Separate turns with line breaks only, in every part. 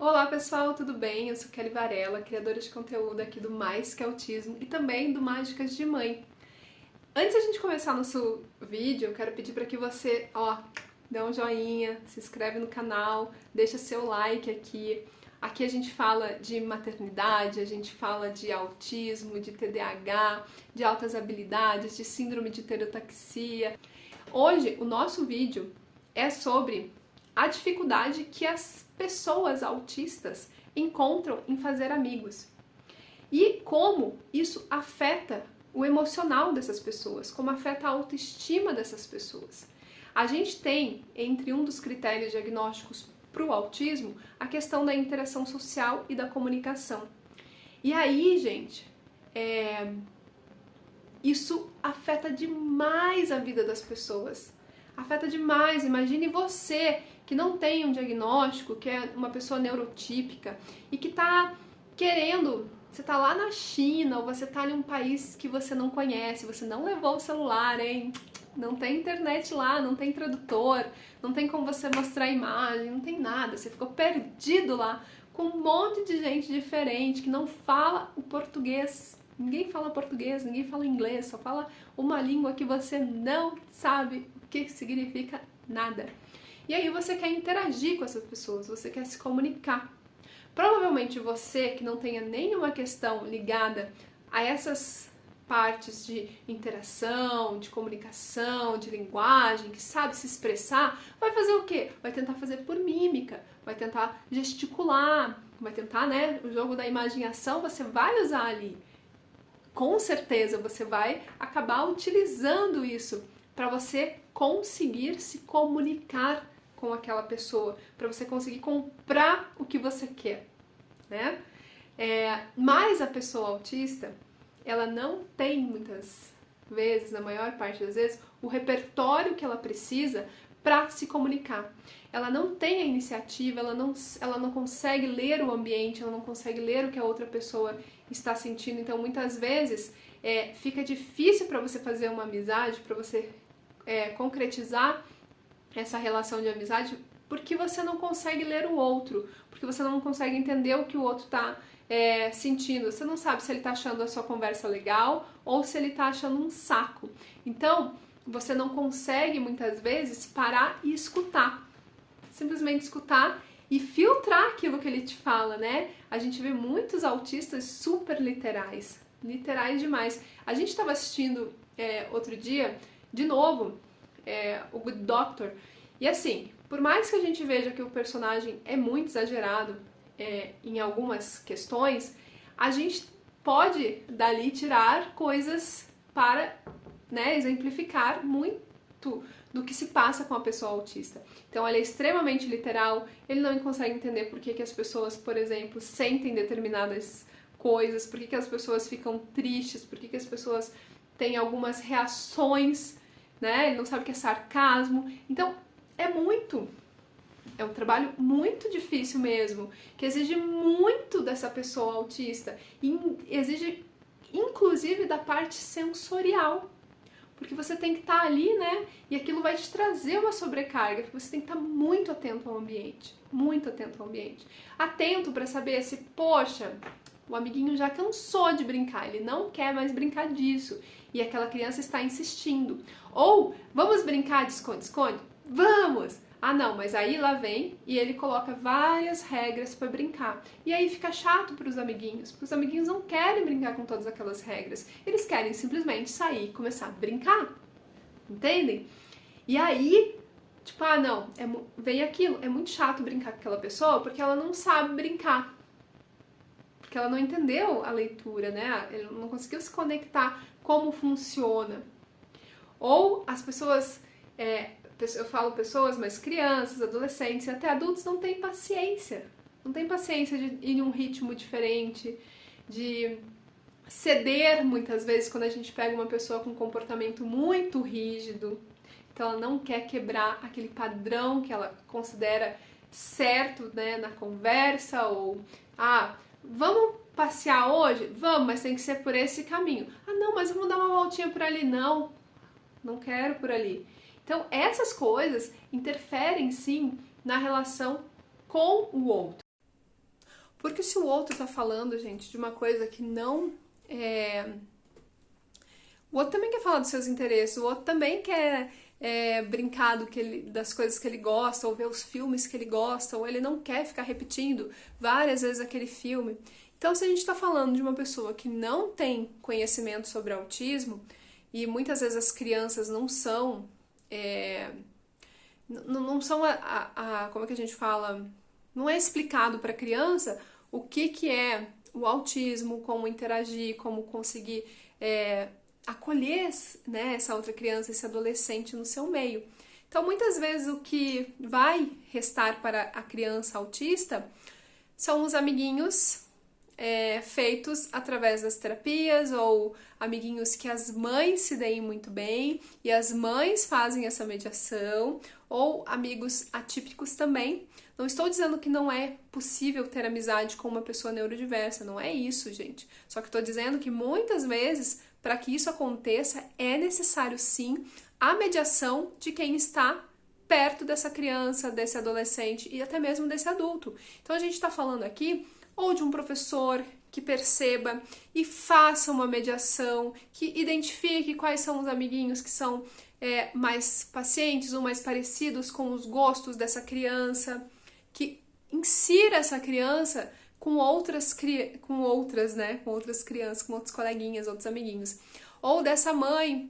Olá pessoal, tudo bem? Eu sou Kelly Varela, criadora de conteúdo aqui do Mais Que Autismo e também do Mágicas de Mãe. Antes de a gente começar nosso vídeo, eu quero pedir para que você, dê um joinha, se inscreve no canal, deixa seu like aqui. Aqui a gente fala de maternidade, a gente fala de autismo, de TDAH, de altas habilidades, de síndrome de pterotaxia. Hoje o nosso vídeo é sobre a dificuldade que as pessoas autistas encontram em fazer amigos e como isso afeta o emocional dessas pessoas, como afeta a autoestima dessas pessoas. A gente tem, entre um dos critérios diagnósticos para o autismo, a questão da interação social e da comunicação. E aí, gente, isso afeta demais a vida das pessoas. Afeta demais. Imagine você que não tem um diagnóstico, que é uma pessoa neurotípica e que tá querendo, você tá lá na China ou você tá em um país que você não conhece, você não levou o celular, hein? Não tem internet lá, não tem tradutor, não tem como você mostrar a imagem, não tem nada. Você ficou perdido lá com um monte de gente diferente que não fala o português. Ninguém fala português, ninguém fala inglês, só fala uma língua que você não sabe o que significa nada. E aí você quer interagir com essas pessoas, você quer se comunicar. Provavelmente você que não tenha nenhuma questão ligada a essas partes de interação, de comunicação, de linguagem, que sabe se expressar, vai fazer o quê? Vai tentar fazer por mímica, vai tentar gesticular, vai tentar, o jogo da imaginação você vai usar ali. Com certeza você vai acabar utilizando isso para você conseguir se comunicar com aquela pessoa, para você conseguir comprar o que você quer, né? Mas a pessoa autista, ela não tem muitas vezes, na maior parte das vezes, o repertório que ela precisa para se comunicar. Ela não tem a iniciativa, ela não consegue ler o ambiente, ela não consegue ler o que a outra pessoa está sentindo. Então, muitas vezes, fica difícil para você fazer uma amizade, para você concretizar essa relação de amizade, porque você não consegue ler o outro, porque você não consegue entender o que o outro está sentindo. Você não sabe se ele está achando a sua conversa legal ou se ele está achando um saco. Então, você não consegue, muitas vezes, parar e escutar. Simplesmente escutar e filtrar aquilo que ele te fala, né? A gente vê muitos autistas super literais demais. A gente estava assistindo outro dia, de novo, o Good Doctor, e assim, por mais que a gente veja que o personagem é muito exagerado em algumas questões, a gente pode dali tirar coisas para exemplificar muito do que se passa com a pessoa autista. Então ele é extremamente literal, ele não consegue entender por que as pessoas, por exemplo, sentem determinadas coisas, por que as pessoas ficam tristes, por que as pessoas têm algumas reações, né? Ele não sabe o que é sarcasmo. Então é um trabalho muito difícil mesmo, que exige muito dessa pessoa autista e exige inclusive da parte sensorial. Porque você tem que estar ali, né? E aquilo vai te trazer uma sobrecarga, porque você tem que estar muito atento ao ambiente. Muito atento ao ambiente. Atento para saber se, poxa, o amiguinho já cansou de brincar, ele não quer mais brincar disso. E aquela criança está insistindo. Ou, vamos brincar de esconde-esconde? Vamos! Ah, não, mas aí lá vem e ele coloca várias regras para brincar. E aí fica chato para os amiguinhos, porque os amiguinhos não querem brincar com todas aquelas regras. Eles querem simplesmente sair e começar a brincar. Entendem? E aí, tipo, não, vem aquilo. É muito chato brincar com aquela pessoa porque ela não sabe brincar. Porque ela não entendeu a leitura, né? Ela não conseguiu se conectar como funciona. Ou as pessoas... eu falo pessoas, mas crianças, adolescentes e até adultos não têm paciência. Não tem paciência de ir em um ritmo diferente, de ceder muitas vezes quando a gente pega uma pessoa com um comportamento muito rígido. Então ela não quer quebrar aquele padrão que ela considera certo, né, na conversa, ou vamos passear hoje? Vamos, mas tem que ser por esse caminho. Ah, não, mas vamos dar uma voltinha por ali. Não quero por ali. Então, essas coisas interferem, sim, na relação com o outro. Porque se o outro tá falando, gente, de uma coisa que não é... O outro também quer falar dos seus interesses, o outro também quer brincar das coisas que ele gosta, ou ver os filmes que ele gosta, ou ele não quer ficar repetindo várias vezes aquele filme. Então, se a gente está falando de uma pessoa que não tem conhecimento sobre autismo, e muitas vezes as crianças não são... não são como é que a gente fala? Não é explicado para a criança o que é o autismo, como interagir, como conseguir acolher, né, essa outra criança, esse adolescente no seu meio. Então, muitas vezes o que vai restar para a criança autista são os amiguinhos feitos através das terapias, ou amiguinhos que as mães se deem muito bem e as mães fazem essa mediação, ou amigos atípicos também. Não estou dizendo que não é possível ter amizade com uma pessoa neurodiversa, não é isso, gente. Só que estou dizendo que muitas vezes, para que isso aconteça, é necessário sim a mediação de quem está perto dessa criança, desse adolescente e até mesmo desse adulto. Então a gente está falando aqui ou de um professor que perceba e faça uma mediação, que identifique quais são os amiguinhos que são mais pacientes ou mais parecidos com os gostos dessa criança, que insira essa criança com outras crianças, com outros coleguinhas, outros amiguinhos. Ou dessa mãe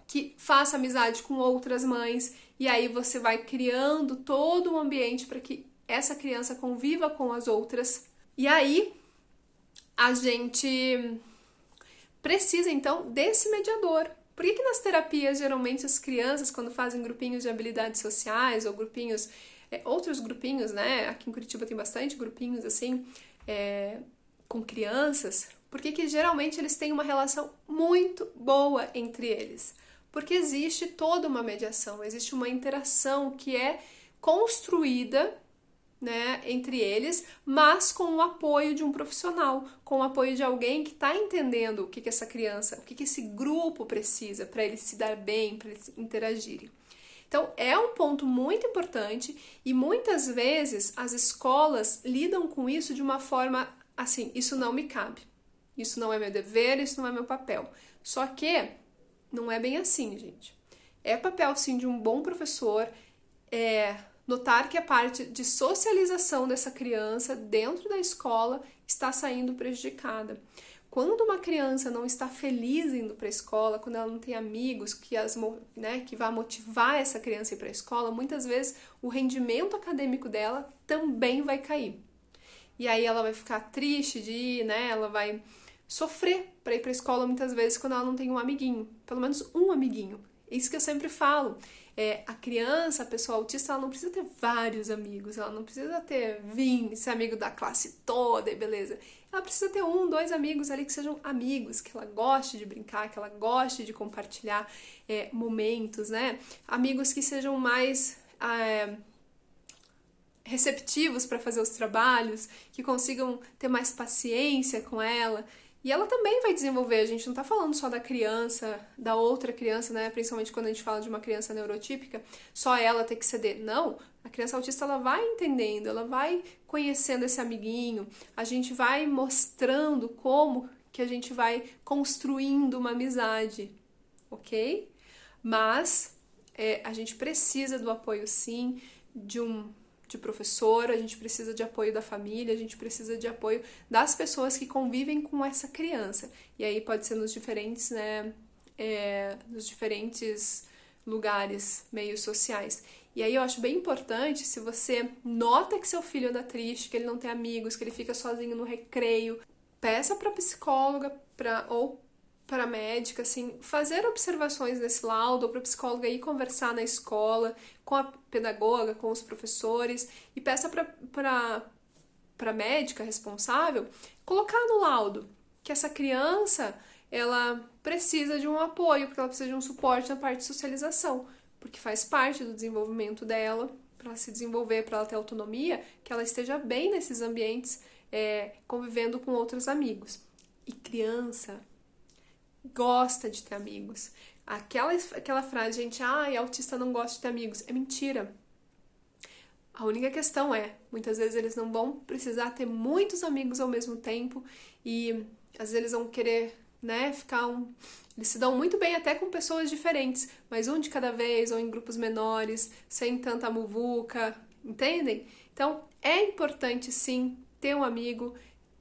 que faça amizade com outras mães, e aí você vai criando todo um ambiente para que essa criança conviva com as outras. E aí a gente precisa então desse mediador. Por que nas terapias geralmente as crianças, quando fazem grupinhos de habilidades sociais ou grupinhos, outros grupinhos, né? Aqui em Curitiba tem bastante grupinhos assim, com crianças. Por que geralmente eles têm uma relação muito boa entre eles? Porque existe toda uma mediação, existe uma interação que é construída, né, entre eles, mas com o apoio de um profissional, com o apoio de alguém que está entendendo o que essa criança, o que esse grupo precisa para eles se dar bem, para eles interagirem. Então, é um ponto muito importante e muitas vezes as escolas lidam com isso de uma forma assim, isso não me cabe, isso não é meu dever, isso não é meu papel. Só que não é bem assim, gente. É papel, sim, de um bom professor, notar que a parte de socialização dessa criança dentro da escola está saindo prejudicada. Quando uma criança não está feliz indo para a escola, quando ela não tem amigos que vá motivar essa criança a ir para a escola, muitas vezes o rendimento acadêmico dela também vai cair. E aí ela vai ficar triste de ir, né? Ela vai sofrer para ir para a escola muitas vezes quando ela não tem um amiguinho, pelo menos um amiguinho. É isso que eu sempre falo. A criança, a pessoa autista, ela não precisa ter vários amigos, ela não precisa ter 20, ser amigo da classe toda e beleza. Ela precisa ter 1, 2 amigos ali que sejam amigos, que ela goste de brincar, que ela goste de compartilhar momentos, né? Amigos que sejam mais receptivos para fazer os trabalhos, que consigam ter mais paciência com ela. E ela também vai desenvolver, a gente não tá falando só da criança, da outra criança, né? Principalmente quando a gente fala de uma criança neurotípica, só ela ter que ceder. Não, a criança autista, ela vai entendendo, ela vai conhecendo esse amiguinho, a gente vai mostrando como que a gente vai construindo uma amizade, ok? Mas a gente precisa do apoio, sim, de professor, a gente precisa de apoio da família, a gente precisa de apoio das pessoas que convivem com essa criança. E aí pode ser nos diferentes, né, nos diferentes lugares, meios sociais. E aí eu acho bem importante, se você nota que seu filho anda triste, que ele não tem amigos, que ele fica sozinho no recreio, peça para psicóloga ou para a médica, assim, fazer observações nesse laudo, ou para a psicóloga ir conversar na escola, com a pedagoga, com os professores, e peça para a médica responsável colocar no laudo que essa criança, ela precisa de um apoio, porque ela precisa de um suporte na parte de socialização, porque faz parte do desenvolvimento dela, para ela se desenvolver, para ela ter autonomia, que ela esteja bem nesses ambientes, convivendo com outros amigos. E criança gosta de ter amigos. Aquela frase, gente, autista não gosta de ter amigos, é mentira. A única questão é, muitas vezes eles não vão precisar ter muitos amigos ao mesmo tempo e às vezes eles vão querer, né, eles se dão muito bem até com pessoas diferentes, mas um de cada vez ou em grupos menores, sem tanta muvuca, entendem? Então, é importante sim ter um amigo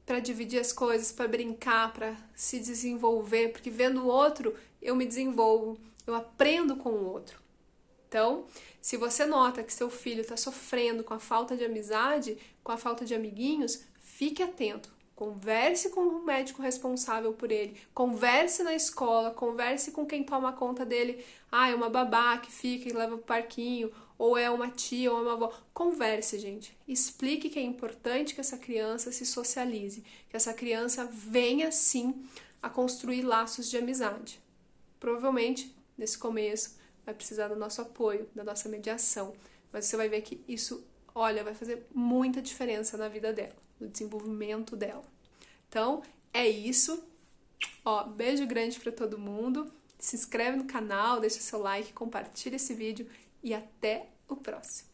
para dividir as coisas, para brincar, para se desenvolver, porque vendo o outro, eu me desenvolvo, eu aprendo com o outro. Então, se você nota que seu filho está sofrendo com a falta de amizade, com a falta de amiguinhos, fique atento. Converse com o médico responsável por ele, converse na escola, converse com quem toma conta dele. Ah, é uma babá que fica e leva pro parquinho, ou é uma tia, ou é uma avó. Converse, gente. Explique que é importante que essa criança se socialize, que essa criança venha, sim, a construir laços de amizade. Provavelmente, nesse começo, vai precisar do nosso apoio, da nossa mediação. Mas você vai ver que isso, olha, vai fazer muita diferença na vida dela, no desenvolvimento dela. Então, é isso. Ó, beijo grande para todo mundo. Se inscreve no canal, deixa seu like, compartilha esse vídeo e até o próximo.